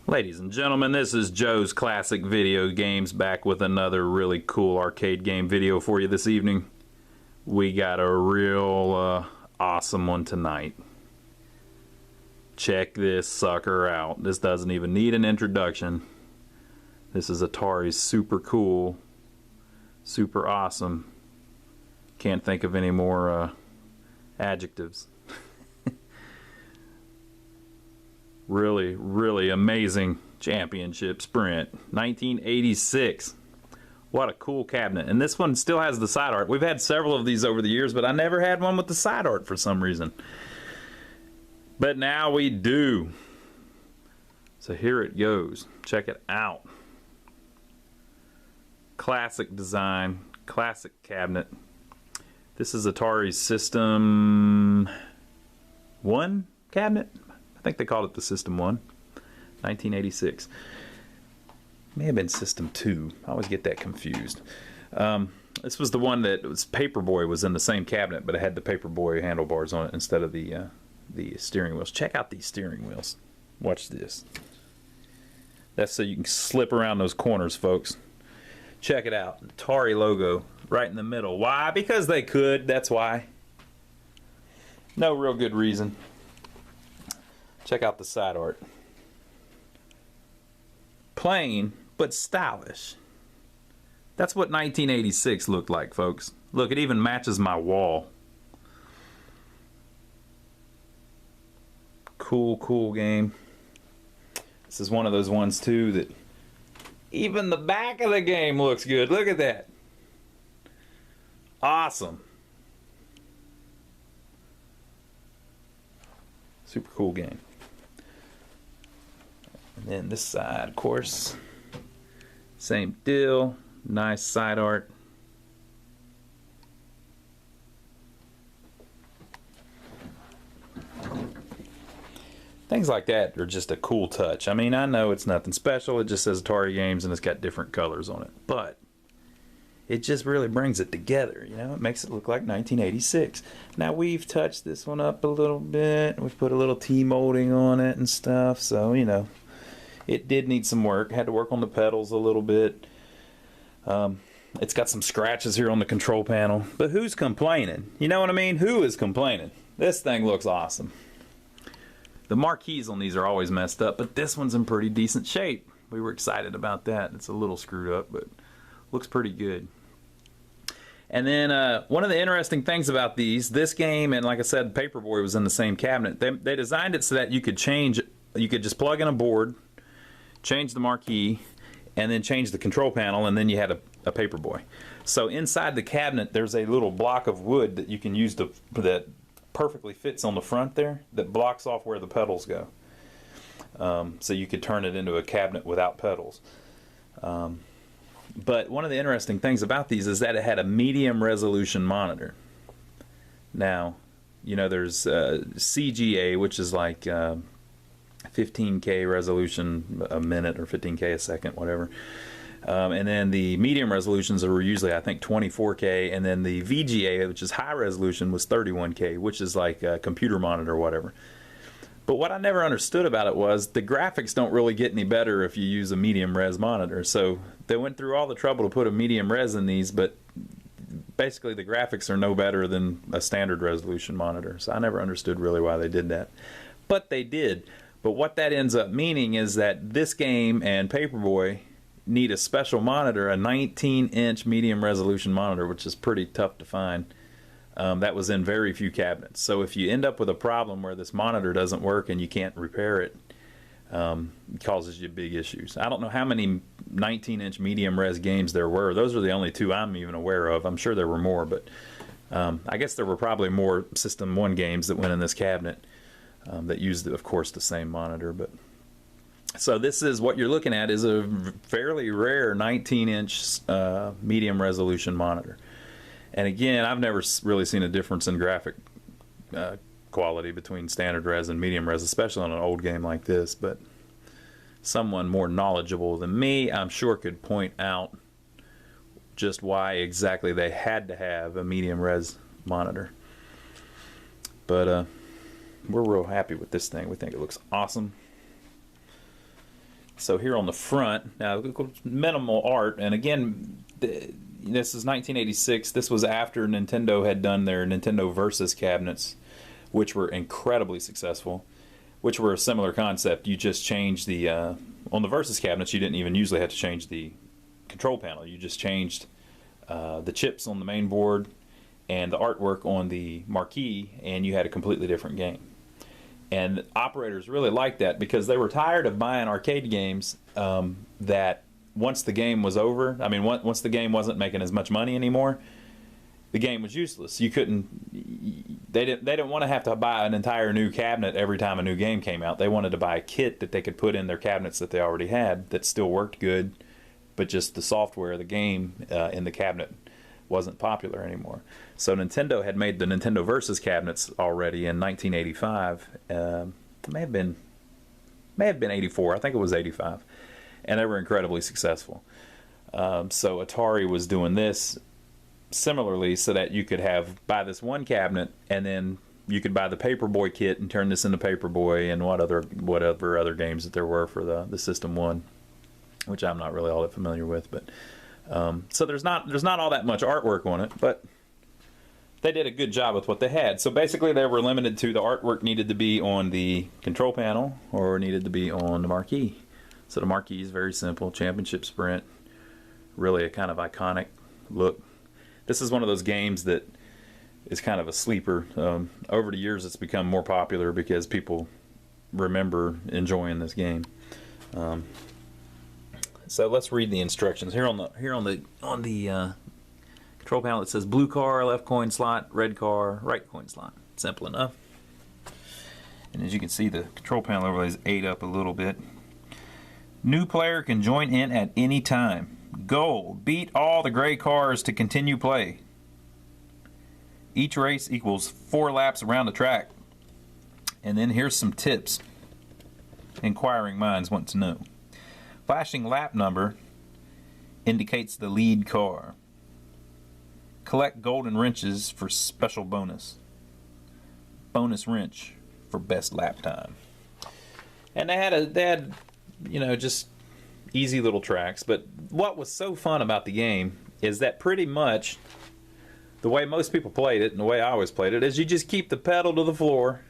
Ladies and gentlemen, this is Joe's Classic Video Games back with another really cool arcade game video for you this evening. We got a real awesome one tonight. Check this sucker out. This doesn't even need an introduction. This is Atari's super cool, super awesome. Can't think of any more adjectives. Really amazing championship sprint. 1986. What a cool cabinet. And this one still has the side art. We've had several of these over the years, but I never had one with the side art for some reason. But now we do. So here it goes. Check it out. Classic design, classic cabinet. This is Atari's System 1 cabinet. I think they called it the System 1, 1986. May have been System 2. I always get that confused. This was the one that was Paperboy was in the same cabinet, but it had the Paperboy handlebars on it instead of the steering wheels. Check out these steering wheels. Watch this. That's so you can slip around those corners, folks. Check it out. Atari logo right in the middle. Why? Because they could. That's why. No real good reason. Check out the side art. Plain, but stylish. That's what 1986 looked like, folks. Look, it even matches my wall. Cool game. This is one of those ones, too, that even the back of the game looks good. Look at that. Awesome. Super cool game. And then this side, of course, same deal. Nice side art. Things like that are just a cool touch. I mean, I know it's nothing special. It just says Atari Games and it's got different colors on it. But it just really brings it together, you know? It makes it look like 1986. Now, we've touched this one up a little bit. We've put a little T-molding on it and stuff. So, you know, it did need some work. Had to work on the pedals a little bit. It's got some scratches here on the control panel. But who's complaining? You know what I mean? Who is complaining? This thing looks awesome. The marquees on these are always messed up, but this one's in pretty decent shape. We were excited about that. It's a little screwed up, but looks pretty good. And then one of the interesting things about this game, and like I said, Paperboy was in the same cabinet. They designed it so that you could just plug in a board, change the marquee, and then change the control panel, and then you had a Paperboy. So inside the cabinet, there's a little block of wood that you can use that perfectly fits on the front there, that blocks off where the pedals go. So you could turn it into a cabinet without pedals. But one of the interesting things about these is that it had a medium resolution monitor. Now, you know, there's CGA, which is like 15K resolution a minute or 15K a second, whatever. And then the medium resolutions are usually, I think, 24K, and then the VGA, which is high resolution, was 31K, which is like a computer monitor or whatever. But what I never understood about it was the graphics don't really get any better if you use a medium res monitor. So they went through all the trouble to put a medium res in these, but basically the graphics are no better than a standard resolution monitor. So I never understood really why they did that. But they did. But what that ends up meaning is that this game and Paperboy need a special monitor, a 19-inch medium resolution monitor, which is pretty tough to find. That was in very few cabinets. So if you end up with a problem where this monitor doesn't work and you can't repair it, it causes you big issues. I don't know how many 19-inch medium res games there were. Those are the only two I'm even aware of. I'm sure there were more, but I guess there were probably more System 1 games that went in this cabinet that used, of course, the same monitor. But so this is what you're looking at, is a fairly rare 19-inch medium resolution monitor. And again, I've never really seen a difference in graphic quality between standard res and medium res, especially on an old game like this. But someone more knowledgeable than me, I'm sure, could point out just why exactly they had to have a medium res monitor. But we're real happy with this thing. We think it looks awesome. So here on the front, now minimal art, and again, this is 1986. This was after Nintendo had done their Nintendo Versus cabinets, which were incredibly successful, which were a similar concept. You just changed the, on the Versus cabinets, you didn't even usually have to change the control panel. You just changed the chips on the main board and the artwork on the marquee, and you had a completely different game. And operators really liked that because they were tired of buying arcade games that once the game was over, I mean, once the game wasn't making as much money anymore, the game was useless. You couldn't, they didn't want to have to buy an entire new cabinet every time a new game came out. They wanted to buy a kit that they could put in their cabinets that they already had that still worked good, but just the software of the game in the cabinet wasn't popular anymore. So Nintendo had made the Nintendo Versus cabinets already in 1985. May have been 84. I think it was 85, and they were incredibly successful. So Atari was doing this similarly, so that you could buy this one cabinet, and then you could buy the Paperboy kit and turn this into Paperboy and whatever other games that there were for the System 1, which I'm not really all that familiar with, but. So there's not all that much artwork on it, but they did a good job with what they had. So basically they were limited to the artwork needed to be on the control panel or needed to be on the marquee. So the marquee is very simple, Championship Sprint, really a kind of iconic look. This is one of those games that is kind of a sleeper. Over the years it's become more popular because people remember enjoying this game. So let's read the instructions here on the control panel. It says blue car, left coin slot, red car, right coin slot. Simple enough. And as you can see, the control panel overlays ate up a little bit. New player can join in at any time. Goal: beat all the gray cars to continue play. Each race equals 4 laps around the track. And then here's some tips inquiring minds want to know. Flashing lap number indicates the lead car. Collect golden wrenches for special bonus. Bonus wrench for best lap time. And they had just easy little tracks. But what was so fun about the game is that pretty much the way most people played it, and the way I always played it, is you just keep the pedal to the floor,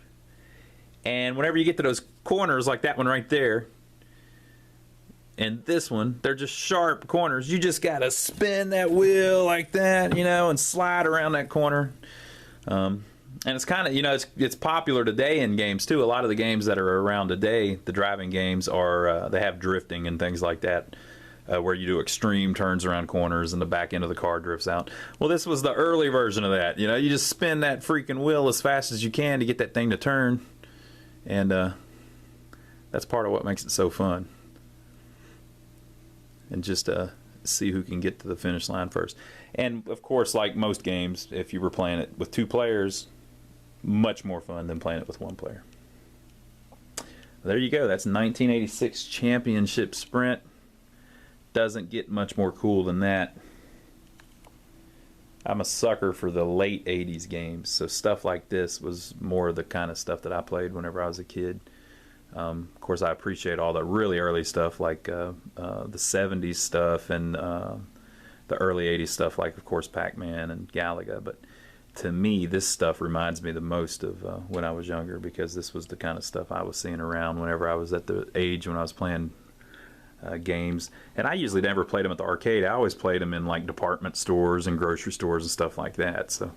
and whenever you get to those corners like that one right there, and this one, they're just sharp corners. You just gotta spin that wheel like that, and slide around that corner. And it's kind of, it's popular today in games too. A lot of the games that are around today, the driving games, are they have drifting and things like that, where you do extreme turns around corners and the back end of the car drifts out. Well, this was the early version of that. You just spin that freaking wheel as fast as you can to get that thing to turn, and that's part of what makes it so fun. And just see who can get to the finish line first. And of course, like most games, if you were playing it with 2 players, much more fun than playing it with 1 player. There you go. That's 1986 Championship Sprint. Doesn't get much more cool than that. I'm a sucker for the late 80s games, so stuff like this was more of the kind of stuff that I played whenever I was a kid. Of course, I appreciate all the really early stuff, like the 70s stuff and the early 80s stuff, like, of course, Pac-Man and Galaga. But to me, this stuff reminds me the most of when I was younger, because this was the kind of stuff I was seeing around whenever I was at the age when I was playing games. And I usually never played them at the arcade. I always played them in, like, department stores and grocery stores and stuff like that. So,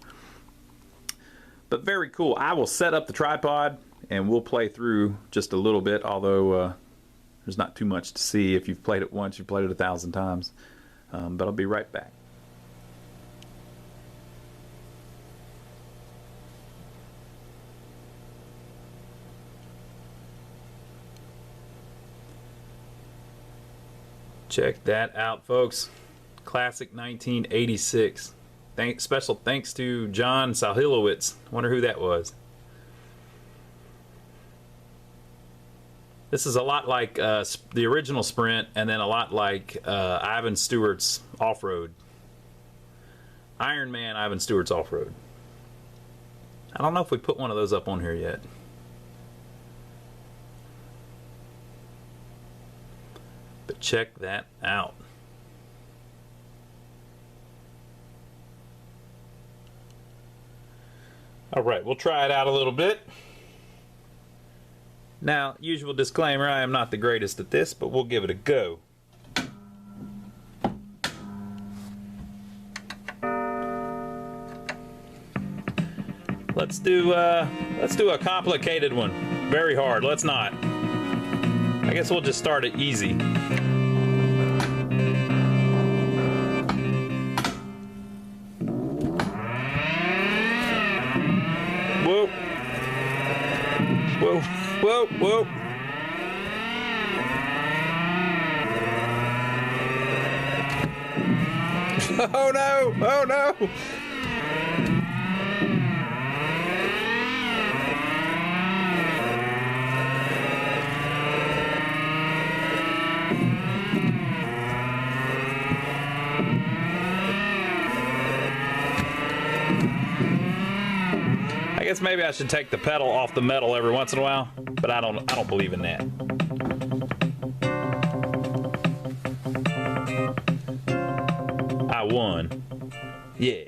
but very cool. I will set up the tripod and we'll play through just a little bit, although there's not too much to see. If you've played it once, you've played it 1,000 times. But I'll be right back. Check that out, folks. Classic 1986. Special thanks to John Salhilowitz. Wonder who that was. This is a lot like the original Sprint, and then a lot like Ivan Stewart's Off-Road. Iron Man Ivan Stewart's Off-Road. I don't know if we put one of those up on here yet. check that out. All right, we'll try it out a little bit. Now, usual disclaimer, I am not the greatest at this, but we'll give it a go. Let's do a complicated one. Very hard. Let's not. I guess we'll just start it easy. Whoa. Whoa. Whoa. Whoa. Oh no! Oh no! I guess maybe I should take the pedal off the metal every once in a while, but I don't believe in that. I won. Yeah.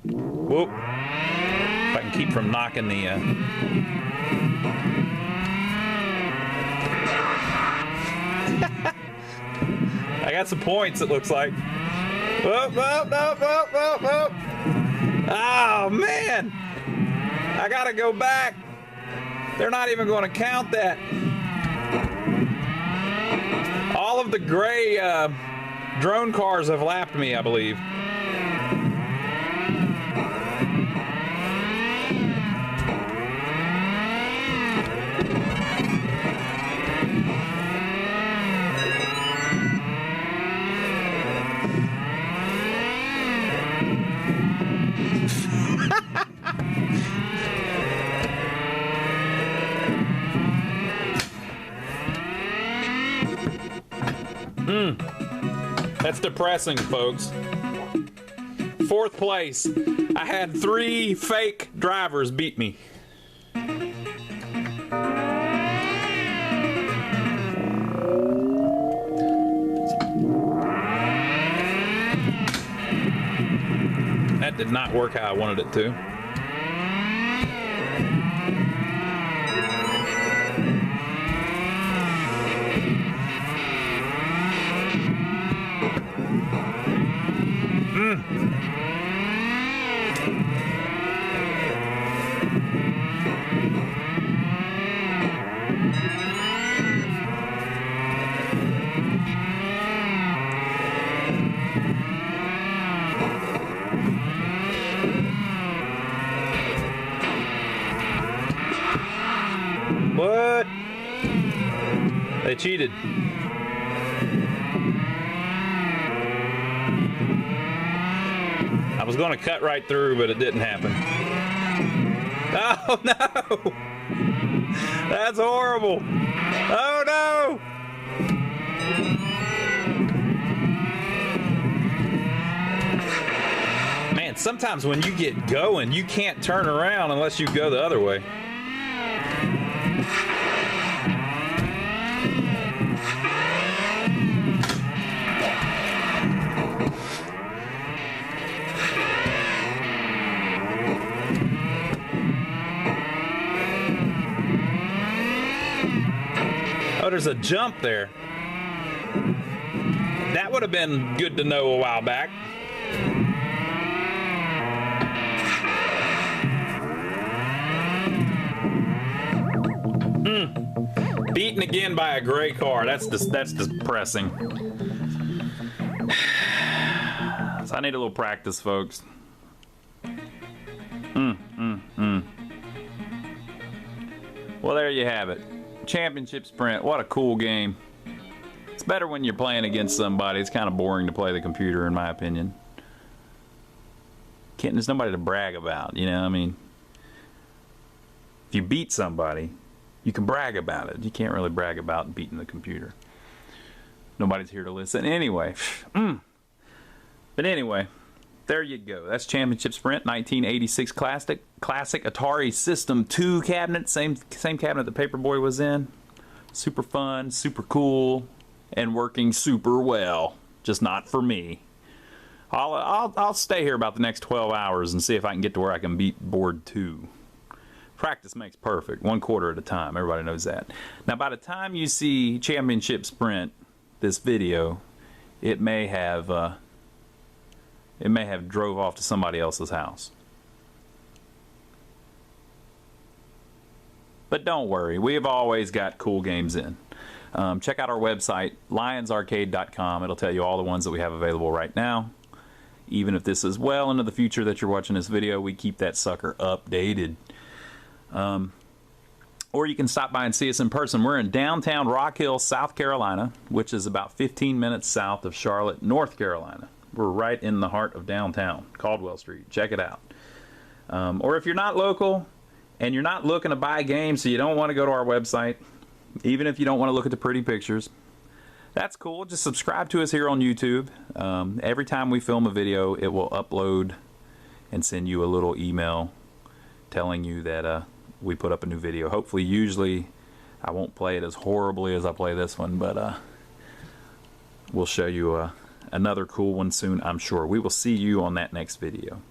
Whoop. If I can keep from knocking the I got some points, it looks like. Whoop, whoop, whoop, whoop, whoop, whoop. Oh, man. I gotta go back. They're not even going to count that. All of the gray drone cars have lapped me, I believe. That's depressing, folks. 4th place. I had 3 fake drivers beat me. That did not work how I wanted it to. What? They cheated. I was going to cut right through, but it didn't happen. Oh, no! That's horrible! Oh, no! Man, sometimes when you get going, you can't turn around unless you go the other way. Oh, there's a jump there. That would have been good to know a while back. Beaten again by a gray car. That's depressing. So I need a little practice, folks. Well, there you have it. Championship Sprint. What a cool game. It's better when you're playing against somebody. It's kind of boring to play the computer, in my opinion. There's nobody to brag about, you know? I mean, if you beat somebody, you can brag about it. You can't really brag about beating the computer. Nobody's here to listen. Anyway. But anyway, there you go. That's Championship Sprint, 1986 classic Atari System 2 cabinet. Same cabinet the Paperboy was in. Super fun, super cool, and working super well. Just not for me. I'll stay here about the next 12 hours and see if I can get to where I can beat board 2. Practice makes perfect, 1/4 at a time. Everybody knows that. Now, by the time you see Championship Sprint, this video, it may have drove off to somebody else's house. But don't worry, we have always got cool games in. Check out our website, lionsarcade.com. It'll tell you all the ones that we have available right now. Even if this is well into the future that you're watching this video, we keep that sucker updated. Or you can stop by and see us in person. We're in downtown Rock Hill, South Carolina, which is about 15 minutes south of Charlotte, North Carolina. We're right in the heart of downtown, Caldwell Street. Check it out. Or if you're not local and you're not looking to buy games, so you don't want to go to our website, even if you don't want to look at the pretty pictures, that's cool. Just subscribe to us here on YouTube. Every time we film a video, it will upload and send you a little email telling you that we put up a new video. Hopefully, usually, I won't play it as horribly as I play this one, but we'll show you another cool one soon, I'm sure. We will see you on that next video.